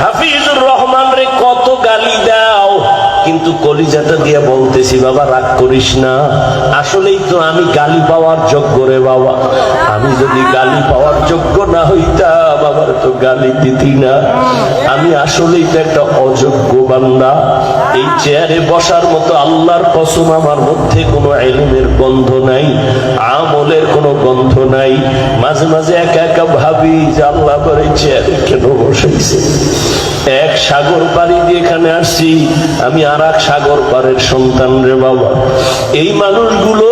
হাফিজুর রহমান রে কত গালি দাও, কিন্তু কলিজাটা দিয়ে বলতেছি বাবা রাগ করিস না, আসলেই তো আমি গালি পাওয়ার যোগ্য রে বাবা। আমি যদি গালি পাওয়ার যোগ্য না হইতাম আমার তো গালি দিতি না। আমি আসলেই তো একটা অযোগ্য বান্দা। এই চেয়ারে বসার মতো আল্লাহর কসম আমার মধ্যে কোনো ইলমের গন্ধ নাই, আমলের কোনো গন্ধ নাই। মাঝে মাঝে একা একা ভাবি যে আল্লাহ করে চেয়ারে কেন বসাইছে। এক সাগর পাড়ি দিয়ে এখানে আসছি, আমি আর এক সাগর পাড়ের সন্তান রে বাবা। এই মানুষগুলো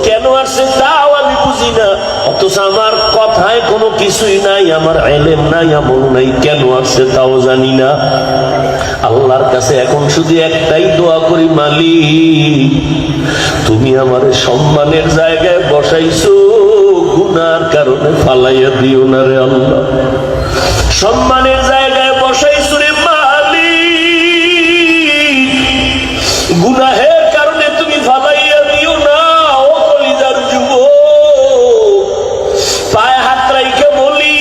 কেন আসছে তাও আমি বুঝি না, অথচ আমার কথায় কোনো কিছুই নাই, আমার ইলম নাই, আমল নাই, কেন আসছে তাও জানি না। আল্লাহর কাছে এখন শুধু একটাই দোয়া করি, মালিক তুমি আমার সম্মানের জায়গায় বসাইছো, গুনার কারণে ফালাইয়া দিও না রে আল্লাহ। সম্মানের জায়গায় বসাইছো রে মালিক, গুনাহের কারণে তুমি ফালাইয়া দিও না। ও কলিজার যুবক, পায়ে হাত রাইখে বলি,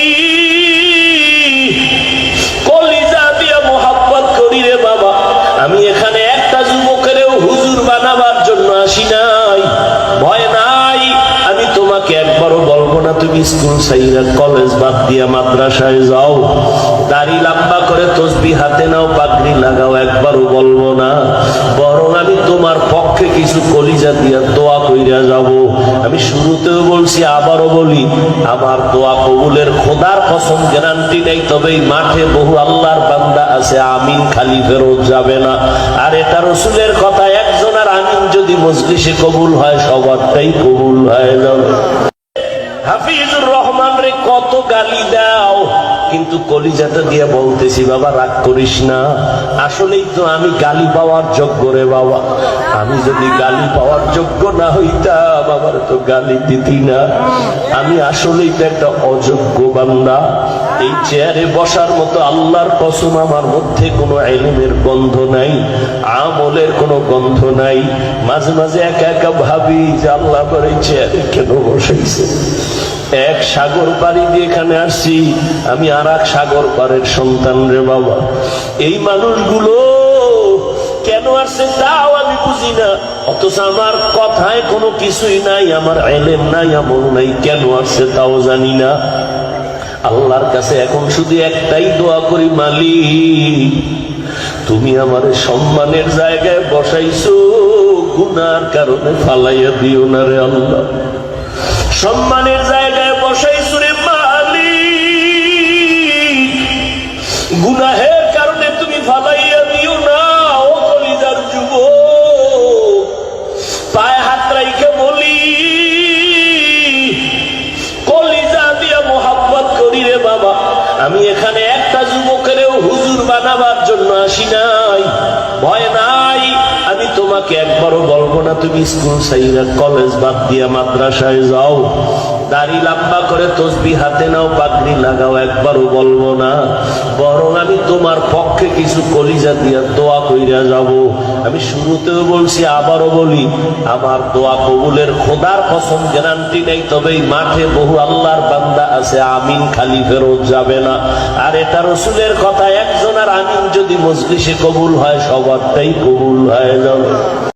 কলিজা দিয়া মোহাব্বত করি রে বাবা। আমি এখানে একটা যুবকেরও হুজুর বানাবার জন্য আসি নাই, ভয় নাই। আমি তোমাকে একবারও বলবো না তুমি স্কুল ছাইরা কলেজ বাদ দিয়া মাদ্রাসায় যাও, দাড়ি লম্বা করে তসবিহ হাতে নাও, পাগড়ি লাগাও, একবারও বলবো না। বরং আমি তোমার পক্ষে কিছু কলিজা দিয়া দোয়া কইরা যাব। আমি শুরুতেও বলছি, আবারও বলি, আমার দোয়া কবুলের খোদার কসম গ্যারান্টি নেই, তবে এই মাঠে বহু আল্লাহর বান্দা আছে আমিন খালি ফেরত যাবে না। আর এটা রসুলের কথা, একজনের আমিন যদি মজলিসে কবুল হয় সবারটাই কবুল হয়ে যাবে। হাফিজুর রহমান রে কত গালি দাও, কিন্তু কলিজাটা দিয়ে বলতেছি বাবা রাগ করিস না, আসলেই তো আমি গালি পাওয়ার যোগ্য রে বাবা। আমি যদি গালি পাওয়ার যোগ্য না হইতাম আমার তো গালি দিতি না। আমি আসলেই তো একটা অযোগ্য বান্দা। এই চেয়ারে বসার মতো আল্লাহর কসম আমার মধ্যে কোনো ইলমের গন্ধ নাই, আমলের কোনো গন্ধ নাই। মাঝে মাঝে একা একা ভাবি যে আল্লাহ করে চেয়ারে কেন বসাইছে। এক সাগর পাড়ি দিয়ে এখানে আসছি, আমি আর এক সাগর পাড়ের সন্তান রে বাবা। এই মানুষগুলো কেন আসছে তাও আমি বুঝি না, অথচ আমার কথায় কোনো কিছুই নাই, আমার ইলম নাই, আমল নাই, কেন আসছে তাও জানি না। আল্লাহর কাছে এখন শুধু একটাই দোয়া করি, মালিক তুমি আমার সম্মানের জায়গায় বসাইছো, গুনার কারণে ফালাইয়া দিও না রে আল্লাহ। সম্মানের জায়গায় বসাইছো রে মালিক, গুনাহের কারণে তুমি ফালাইয়া দিও না। ও কলিজার যুবক, পায়ে হাত রাইখে বলি, কলিজা দিয়া মোহাব্বত করি রে বাবা। আমি এখানে একটা যুবকেরও হুজুর বানাবার জন্য আসি নাই, ভয় নাই। আমি তোমাকে একবারও বলবো না তুমি স্কুল ছাইরা কলেজ বাদ দিয়া মাদ্রাসায় যাও, দাড়ি লম্বা করে তসবিহ হাতে নাও, পাগড়ি লাগাও, একবারও বলবো না। বরং আমি তোমার পক্ষে কিছু কলিজা দিয়া দোয়া কইরা যাব। আমি শুরুতেও বলছি, আবারও বলি, আমার দোয়া কবুলের খোদার কসম গ্যারান্টি নেই, তবে এই মাঠে বহু আল্লাহর বান্দা আছে আমিন খালি ফেরত যাবে না। আর এটা রসুলের কথা, একজনের আমিন যদি মজলিসে কবুল হয় সবারটাই কবুল হয়ে যাবে।